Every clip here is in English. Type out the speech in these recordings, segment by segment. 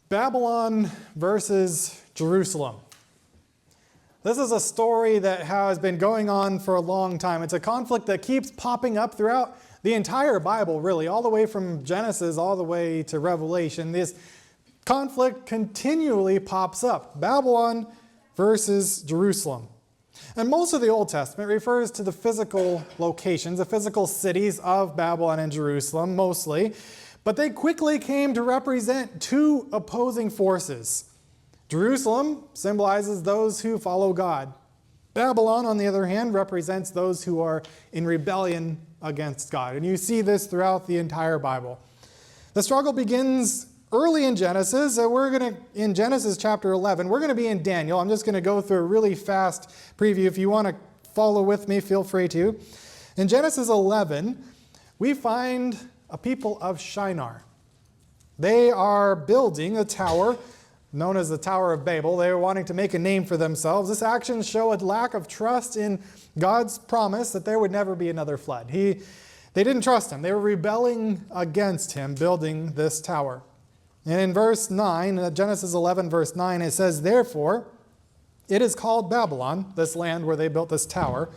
Babylon versus Jerusalem. This is a story that has been going on for a long time. It's a conflict that keeps popping up throughout the entire Bible, really, all the way from Genesis all the way to Revelation. This conflict continually pops up. Babylon versus Jerusalem. And most of the Old Testament refers to the physical locations, the physical cities of Babylon and Jerusalem, mostly. But they quickly came to represent two opposing forces. Jerusalem symbolizes those who follow God. Babylon, on the other hand, represents those who are in rebellion against God. And you see this throughout the entire Bible. The struggle begins early in Genesis. In Genesis chapter 11. We're going to be in Daniel. I'm just going to go through a really fast preview. If you want to follow with me, feel free to. In Genesis 11, we find a people of Shinar. They are building a tower known as the Tower of Babel. They were wanting to make a name for themselves. This action showed a lack of trust in God's promise that there would never be another flood. They didn't trust him. They were rebelling against him, building this tower. And in verse 9, Genesis 11, verse 9, it says, "Therefore, it is called Babylon," this land where they built this tower,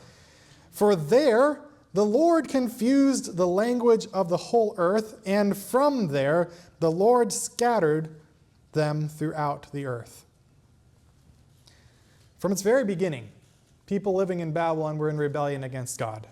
"for there the Lord confused the language of the whole earth, and from there the Lord scattered them throughout the earth." From its very beginning, people living in Babylon were in rebellion against God.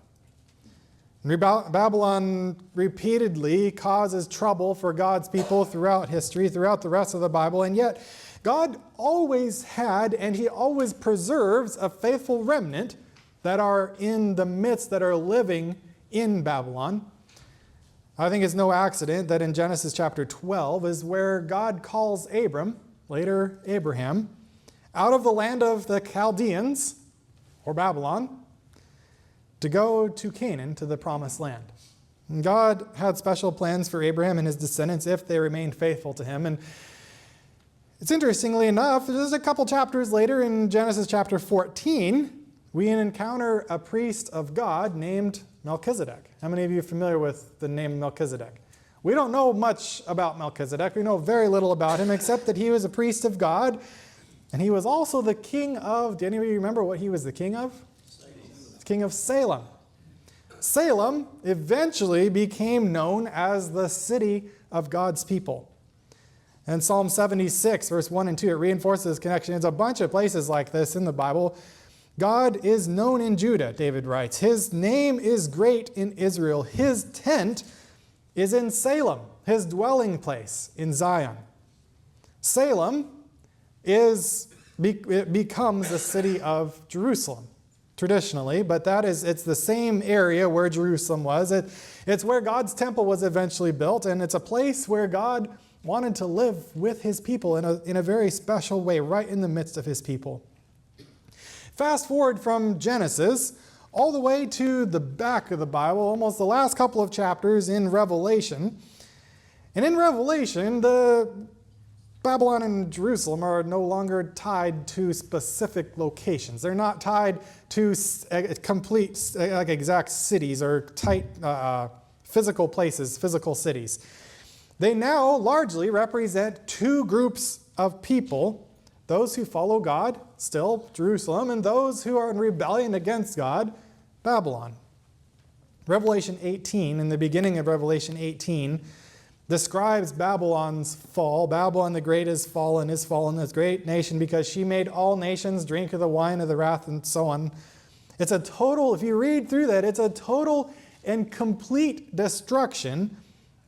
Babylon repeatedly causes trouble for God's people throughout history, throughout the rest of the Bible, and yet God always had and he always preserves a faithful remnant that are in the midst, that are living in Babylon. I think it's no accident that in Genesis chapter 12 is where God calls Abram, later Abraham, out of the land of the Chaldeans, or Babylon, to go to Canaan, to the promised land. And God had special plans for Abraham and his descendants if they remained faithful to him. And it's interestingly enough, just a couple chapters later in Genesis chapter 14, we encounter a priest of God named Melchizedek. How many of you are familiar with the name Melchizedek? We don't know much about Melchizedek. We know very little about him except that he was a priest of God. And he was also the king of, do any of you remember what he was the king of? King of Salem. Salem eventually became known as the city of God's people. And Psalm 76, verse 1 and 2, it reinforces this connection. There's a bunch of places like this in the Bible. God is known in Judah, David writes. His name is great in Israel. His tent is in Salem, his dwelling place in Zion. Salem becomes the city of Jerusalem. Traditionally, but it's the same area where Jerusalem was. It's where God's temple was eventually built, and it's a place where God wanted to live with his people in a very special way, right in the midst of his people. Fast forward from Genesis all the way to the back of the Bible, almost the last couple of chapters in Revelation. And in Revelation, the Babylon and Jerusalem are no longer tied to specific locations. They're not tied to complete, exact cities or tight physical places, physical cities. They now largely represent two groups of people: those who follow God, still Jerusalem, and those who are in rebellion against God, Babylon. Revelation 18, in the beginning of Revelation 18, describes Babylon's fall. Babylon the Great is fallen, this great nation, because she made all nations drink of the wine of the wrath, and so on. It's a total, if you read through that, it's a total and complete destruction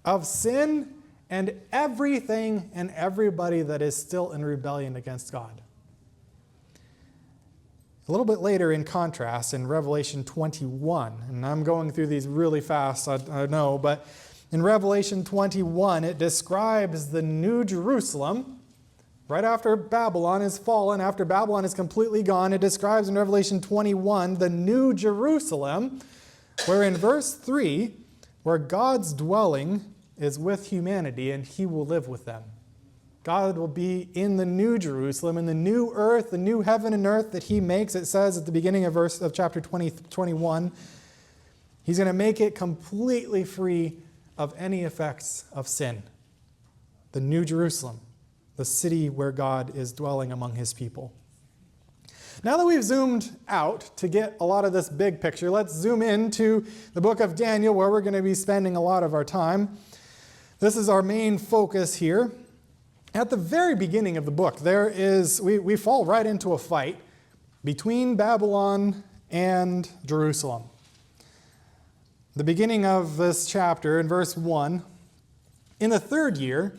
of sin and everything and everybody that is still in rebellion against God. A little bit later, in contrast, in Revelation 21, and I'm going through these really fast, I know, but in Revelation 21, it describes the new Jerusalem. Right after Babylon is fallen, after Babylon is completely gone, it describes in Revelation 21 the new Jerusalem, where in verse 3, where God's dwelling is with humanity and he will live with them. God will be in the new Jerusalem, in the new earth, the new heaven and earth that he makes. It says at the beginning of chapter 21, he's going to make it completely free of any effects of sin. The new Jerusalem, the city where God is dwelling among his people. Now that we've zoomed out to get a lot of this big picture, let's zoom into the book of Daniel, where we're going to be spending a lot of our time. This is our main focus here. At the very beginning of the book, we fall right into a fight between Babylon and Jerusalem. The beginning of this chapter, in verse 1, in the 3rd year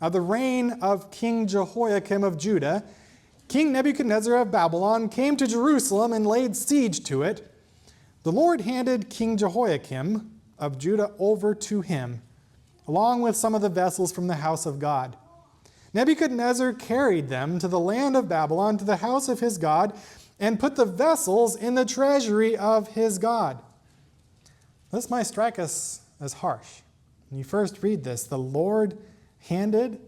of the reign of King Jehoiakim of Judah, King Nebuchadnezzar of Babylon came to Jerusalem and laid siege to it. The Lord handed King Jehoiakim of Judah over to him, along with some of the vessels from the house of God. Nebuchadnezzar carried them to the land of Babylon, to the house of his God, and put the vessels in the treasury of his God. This might strike us as harsh. When you first read this, the Lord handed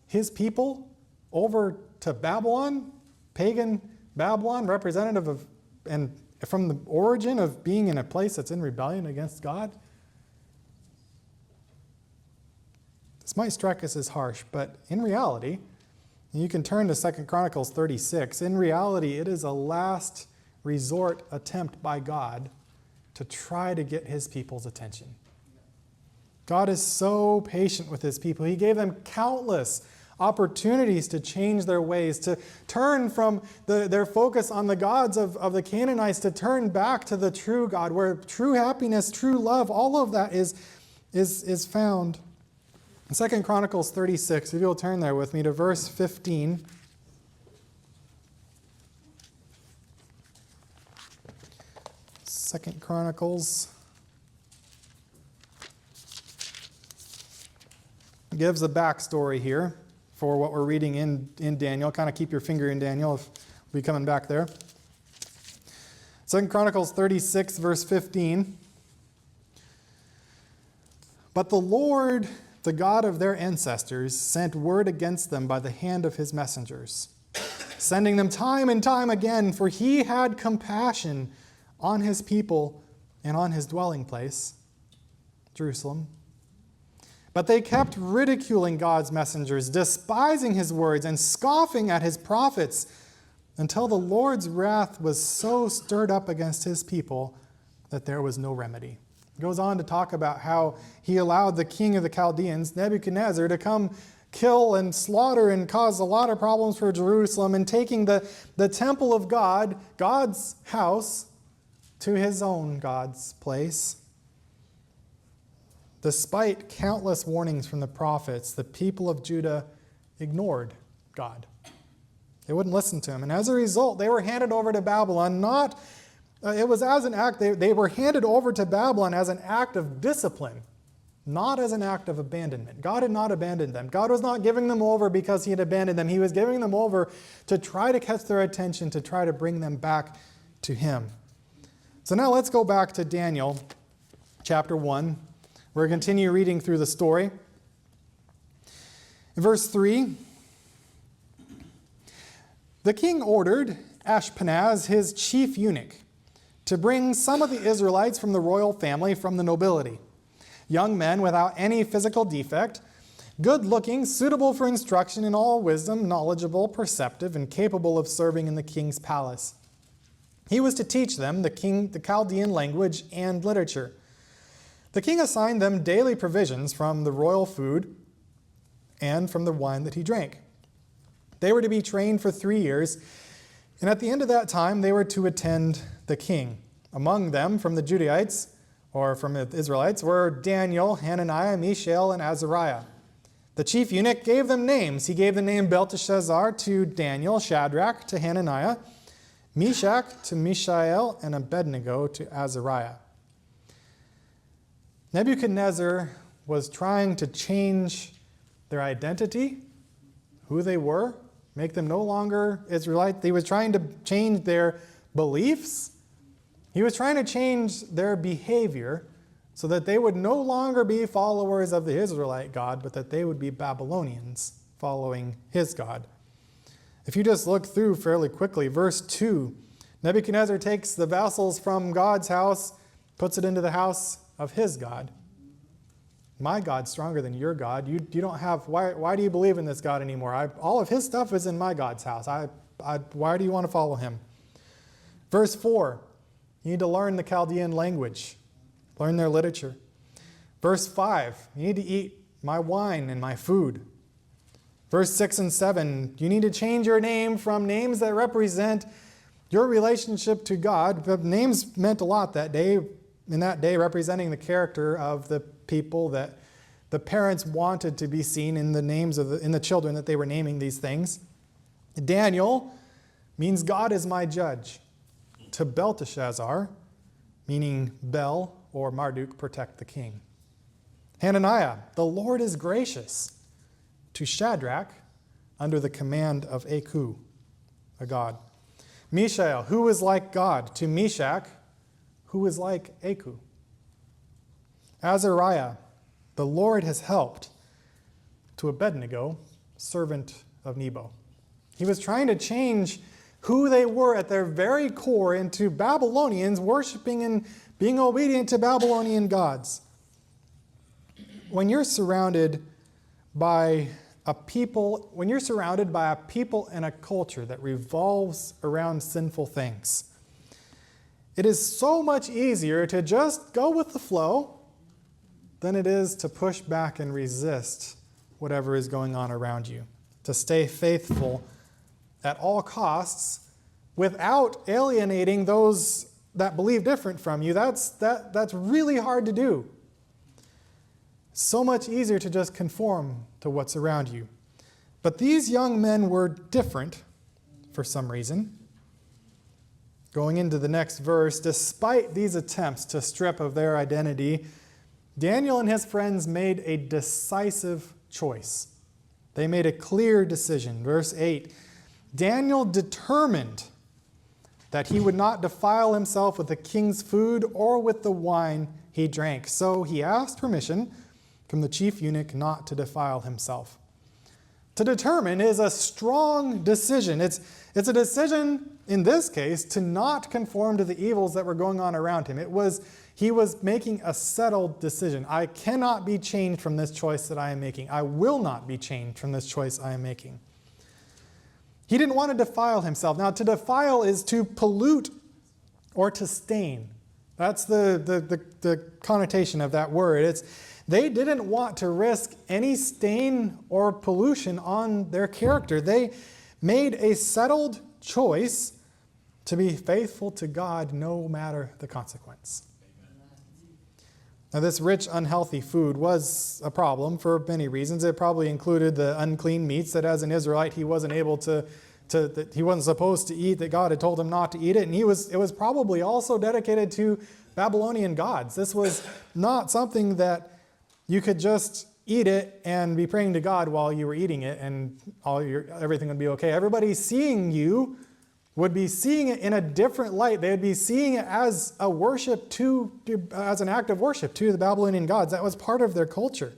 his people over to Babylon, pagan Babylon, representative of, and from the origin of being in a place that's in rebellion against God. This might strike us as harsh, but in reality, you can turn to 2 Chronicles 36. In reality, it is a last resort attempt by God to try to get his people's attention. God is so patient with his people. He gave them countless opportunities to change their ways, to turn from their focus on the gods of the Canaanites, to turn back to the true God, where true happiness, true love, all of that is found. In 2 Chronicles 36, if you'll turn there with me to verse 15. Second Chronicles gives a backstory here for what we're reading in Daniel. Kind of keep your finger in Daniel if we'll be coming back there. 2 Chronicles 36, verse 15. But the Lord, the God of their ancestors, sent word against them by the hand of his messengers, sending them time and time again, for he had compassion on his people and on his dwelling place, Jerusalem. But they kept ridiculing God's messengers, despising his words, and scoffing at his prophets, until the Lord's wrath was so stirred up against his people that there was no remedy. He goes on to talk about how he allowed the king of the Chaldeans, Nebuchadnezzar, to come kill and slaughter and cause a lot of problems for Jerusalem, and taking the temple of God, God's house, to his own God's place. Despite countless warnings from the prophets, the people of Judah ignored God. They wouldn't listen to him. And as a result, they were handed over to Babylon. It was as an act, they were handed over to Babylon as an act of discipline, not as an act of abandonment. God had not abandoned them. God was not giving them over because he had abandoned them. He was giving them over to try to catch their attention, to try to bring them back to him. So now let's go back to Daniel chapter 1. We're going to continue reading through the story. In verse 3, the king ordered Ashpenaz, his chief eunuch, to bring some of the Israelites from the royal family, from the nobility, young men without any physical defect, good-looking, suitable for instruction in all wisdom, knowledgeable, perceptive, and capable of serving in the king's palace. He was to teach them the Chaldean language and literature. The king assigned them daily provisions from the royal food and from the wine that he drank. They were to be trained for 3 years, and at the end of that time they were to attend the king. Among them, from the Judaites, or from the Israelites, were Daniel, Hananiah, Mishael, and Azariah. The chief eunuch gave them names. He gave the name Belteshazzar to Daniel, Shadrach to Hananiah, Meshach to Mishael, and Abednego to Azariah. Nebuchadnezzar was trying to change their identity, who they were, make them no longer Israelite. He was trying to change their beliefs. He was trying to change their behavior so that they would no longer be followers of the Israelite God, but that they would be Babylonians following his God. If you just look through fairly quickly, verse 2, Nebuchadnezzar takes the vessels from God's house, puts it into the house of his God. my God's stronger than your God. You don't have, why do you believe in this God anymore? All of his stuff is in my God's house. Why do you want to follow him? Verse 4, you need to learn the Chaldean language. Learn their literature. Verse 5, you need to eat my wine and my food. Verse 6 and 7, you need to change your name from names that represent your relationship to God. But names meant a lot that day, in that day representing the character of the people that the parents wanted to be seen in the names in the children that they were naming these things. Daniel means God is my judge. To Belteshazzar, meaning Bel or Marduk, protect the king. Hananiah, the Lord is gracious. To Shadrach, under the command of Aku, a god. Mishael, who is like God. To Meshach, who is like Aku. Azariah, the Lord has helped. To Abednego, servant of Nebo. He was trying to change who they were at their very core into Babylonians worshiping and being obedient to Babylonian gods. When you're surrounded by a people and a culture that revolves around sinful things, it is so much easier to just go with the flow than it is to push back and resist whatever is going on around you. To stay faithful at all costs without alienating those that believe different from you, that's really hard to do. So much easier to just conform to what's around you. But these young men were different for some reason. Going into the next verse, despite these attempts to strip of their identity, Daniel and his friends made a decisive choice. They made a clear decision. Verse 8, Daniel determined that he would not defile himself with the king's food or with the wine he drank. So he asked permission from the chief eunuch not to defile himself. To determine is a strong decision. It's a decision, in this case, to not conform to the evils that were going on around him. He was making a settled decision. I cannot be changed from this choice that I am making. I will not be changed from this choice I am making. He didn't want to defile himself. Now, to defile is to pollute or to stain. That's the connotation of that word. They didn't want to risk any stain or pollution on their character. They made a settled choice to be faithful to God no matter the consequence. Now, this rich, unhealthy food was a problem for many reasons. It probably included the unclean meats that as an Israelite he wasn't able that he wasn't supposed to eat, that God had told him not to eat it. And it was probably also dedicated to Babylonian gods. This was not something that you could just eat it and be praying to God while you were eating it and everything would be okay. Everybody seeing you would be seeing it in a different light. They would be seeing it as a worship as an act of worship to the Babylonian gods. That was part of their culture.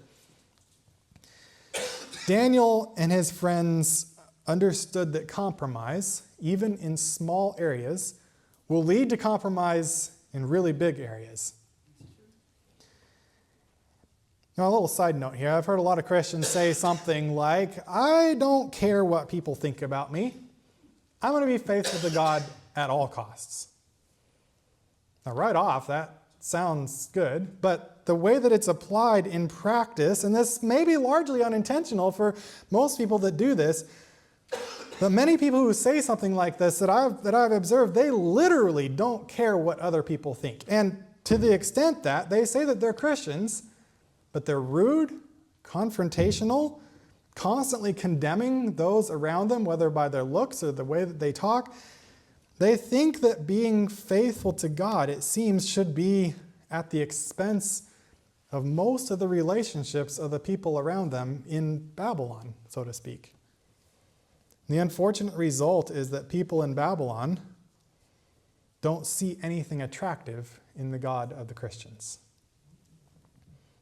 Daniel and his friends understood that compromise, even in small areas, will lead to compromise in really big areas. Now, a little side note here. I've heard a lot of Christians say something like, I don't care what people think about me. I'm going to be faithful to God at all costs. Now, right off, that sounds good, but the way that it's applied in practice, and this may be largely unintentional for most people that do this, but many people who say something like this that I've observed, they literally don't care what other people think. And to the extent that they say that they're Christians, but they're rude, confrontational, constantly condemning those around them, whether by their looks or the way that they talk. They think that being faithful to God, it seems, should be at the expense of most of the relationships of the people around them in Babylon, so to speak. The unfortunate result is that people in Babylon don't see anything attractive in the God of the Christians.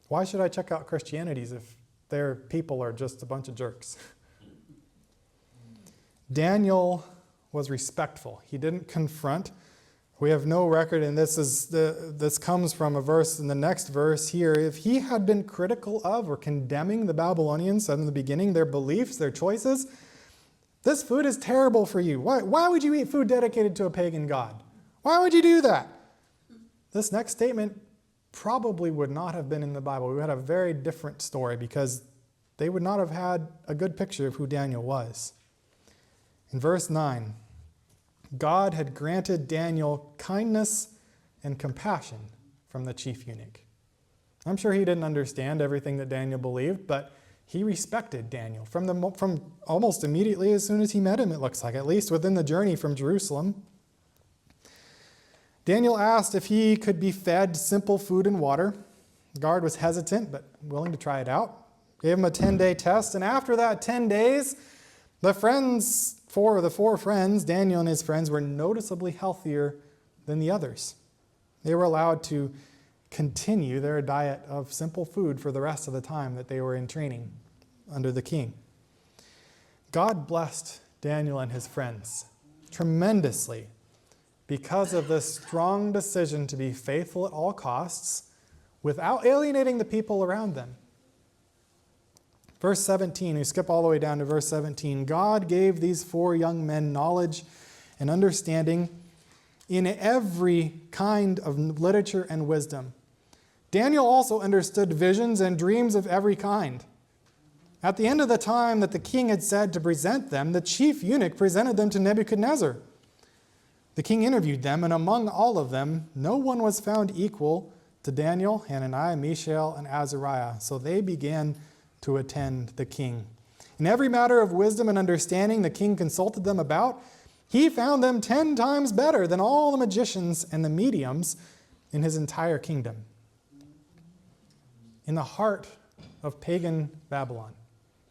Why should I check out Christianities if their people are just a bunch of jerks? Daniel was respectful. He didn't confront We have no record, and this comes from a verse in the next verse here. If he had been critical of or condemning the Babylonians in the beginning, their beliefs, their choices, this food is terrible for you. Why would you eat food dedicated to a pagan god? Why would you do that? This next statement probably would not have been in the Bible. We would have a very different story because they would not have had a good picture of who Daniel was. In verse 9, God had granted Daniel kindness and compassion from the chief eunuch. I'm sure he didn't understand everything that Daniel believed, but he respected Daniel from almost immediately as soon as he met him, it looks like, at least within the journey from Jerusalem. Daniel asked if he could be fed simple food and water. The guard was hesitant, but willing to try it out. Gave him a 10-day test, and after that 10 days, the four friends, Daniel and his friends, were noticeably healthier than the others. They were allowed to continue their diet of simple food for the rest of the time that they were in training under the king. God blessed Daniel and his friends tremendously because of this strong decision to be faithful at all costs without alienating the people around them. Verse 17, we skip all the way down to verse 17. God gave these 4 young men knowledge and understanding in every kind of literature and wisdom. Daniel also understood visions and dreams of every kind. At the end of the time that the king had said to present them, the chief eunuch presented them to Nebuchadnezzar. The king interviewed them, and among all of them, no one was found equal to Daniel, Hananiah, Mishael, and Azariah. So they began to attend the king. In every matter of wisdom and understanding the king consulted them about, he found them 10 times better than all the magicians and the mediums in his entire kingdom. In the heart of pagan Babylon,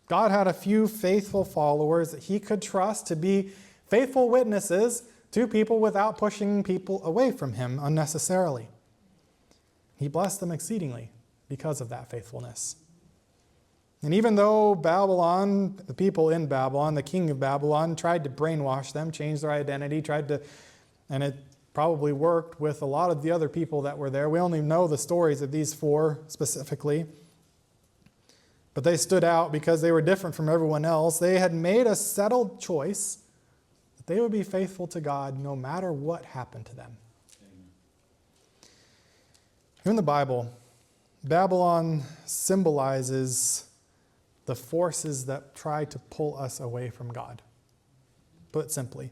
God had a few faithful followers that he could trust to be faithful witnesses to people without pushing people away from him unnecessarily. He blessed them exceedingly because of that faithfulness. And even though Babylon, the people in Babylon, the king of Babylon, tried to brainwash them, change their identity, and it probably worked with a lot of the other people that were there. We only know the stories of these 4 specifically. But they stood out because they were different from everyone else. They had made a settled choice that they would be faithful to God no matter what happened to them. In the Bible, Babylon symbolizes the forces that try to pull us away from God. Put simply.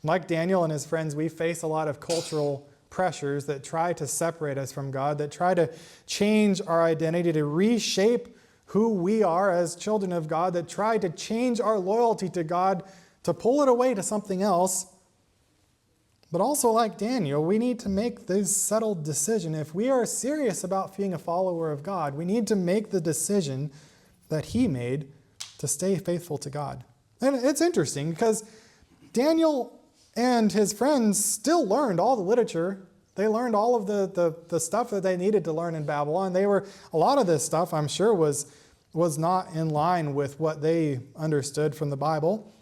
Like Daniel and his friends, we face a lot of cultural pressures that try to separate us from God, that try to change our identity, to reshape who we are as children of God, that try to change our loyalty to God, to pull it away to something else. But also like Daniel, we need to make this settled decision. If we are serious about being a follower of God, we need to make the decision that he made to stay faithful to God. And it's interesting because Daniel and his friends still learned all the literature. They learned all of the stuff that they needed to learn in Babylon. A lot of this stuff, I'm sure, was not in line with what they understood from the Bible.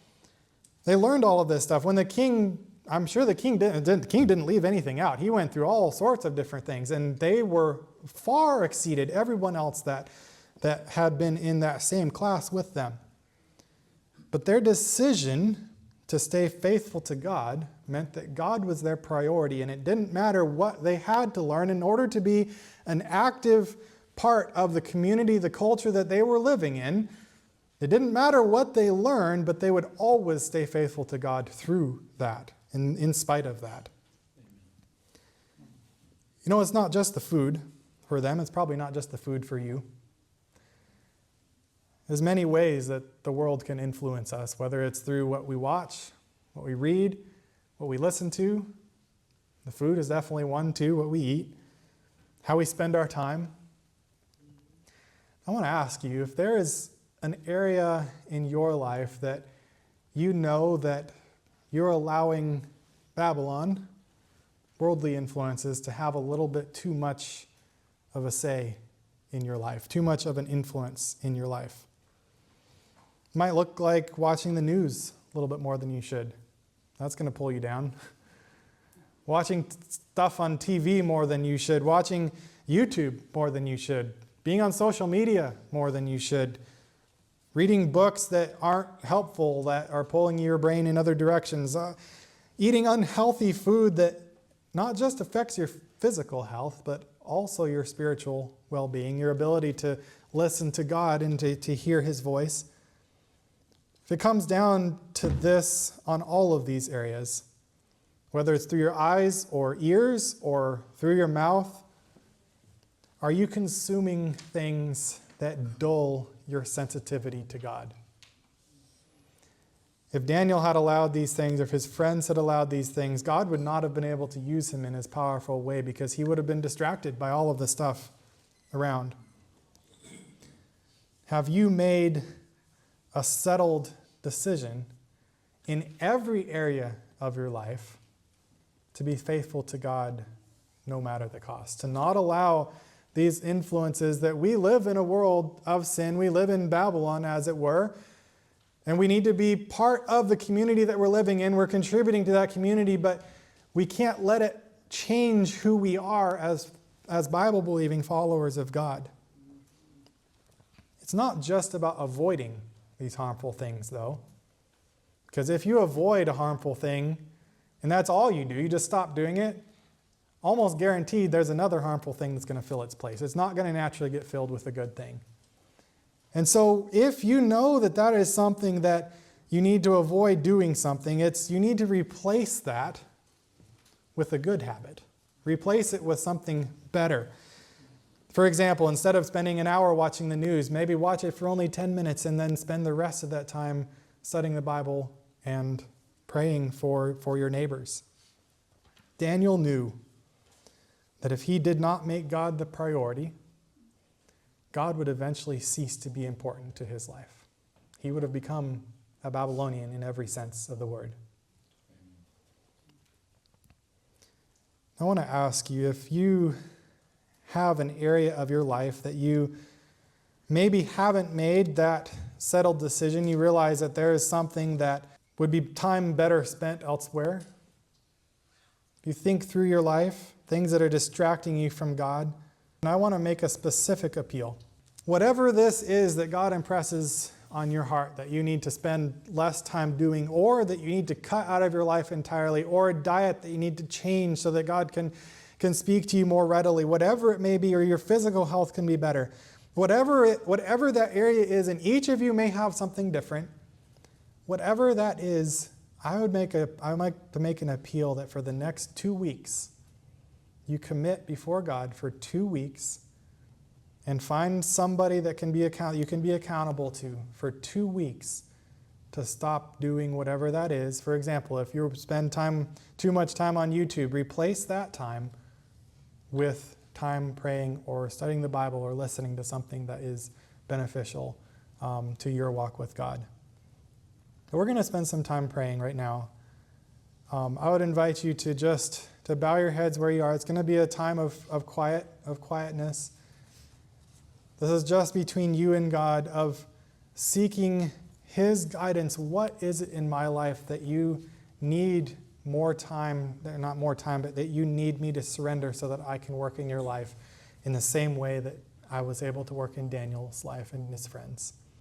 They learned all of this stuff. When the king, I'm sure the king didn't leave anything out. He went through all sorts of different things, and they were far exceeded everyone else that had been in that same class with them. But their decision to stay faithful to God meant that God was their priority, and it didn't matter what they had to learn in order to be an active part of the community, the culture that they were living in. It didn't matter what they learned, but they would always stay faithful to God through that, in spite of that. You know, it's not just the food for them. It's probably not just the food for you. There's many ways that the world can influence us, whether it's through what we watch, what we read, what we listen to. The food is definitely one too, what we eat, how we spend our time. I want to ask you, if there is an area in your life that you know that you're allowing Babylon, worldly influences, to have a little bit too much of a say in your life, too much of an influence in your life. It might look like watching the news a little bit more than you should. That's going to pull you down. watching stuff on TV more than you should, watching YouTube more than you should, being on social media more than you should, reading books that aren't helpful, that are pulling your brain in other directions, eating unhealthy food that not just affects your physical health, but also your spiritual well-being, your ability to listen to God and to hear His voice. If it comes down to this on all of these areas, whether it's through your eyes or ears or through your mouth, are you consuming things that dull your sensitivity to God? If Daniel had allowed these things, if his friends had allowed these things, God would not have been able to use him in his powerful way because he would have been distracted by all of the stuff around. Have you made a settled decision in every area of your life to be faithful to God no matter the cost? To not allow these influences that we live in a world of sin. We live in Babylon, as it were. And we need to be part of the community that we're living in. We're contributing to that community, but we can't let it change who we are as Bible-believing followers of God. It's not just about avoiding these harmful things, though. Because if you avoid a harmful thing, and that's all you do, you just stop doing it, almost guaranteed there's another harmful thing that's going to fill its place. It's not going to naturally get filled with a good thing. And so if you know that that is something that you need to avoid doing something, you need to replace that with a good habit. Replace it with something better. For example, instead of spending an hour watching the news, maybe watch it for only 10 minutes and then spend the rest of that time studying the Bible and praying for your neighbors. Daniel knew that if he did not make God the priority, God would eventually cease to be important to his life. He would have become a Babylonian in every sense of the word. I want to ask you, if you have an area of your life that you maybe haven't made that settled decision, you realize that there is something that would be time better spent elsewhere. You think through your life, things that are distracting you from God. And I want to make a specific appeal. Whatever this is that God impresses on your heart that you need to spend less time doing, or that you need to cut out of your life entirely, or a diet that you need to change so that God can speak to you more readily, whatever it may be, or your physical health can be better. Whatever that area is, and each of you may have something different, whatever that is, I would like to make an appeal that for the next 2 weeks, you commit before God for 2 weeks and find somebody that you can be accountable to for 2 weeks to stop doing whatever that is. For example, if you spend too much time on YouTube, replace that time with time praying or studying the Bible or listening to something that is beneficial to your walk with God. We're going to spend some time praying right now. I would invite you to bow your heads where you are. It's going to be a time of quietness. This is just between you and God, of seeking His guidance. What is it in my life that you need more time, not more time, but that you need me to surrender so that I can work in your life in the same way that I was able to work in Daniel's life and his friends?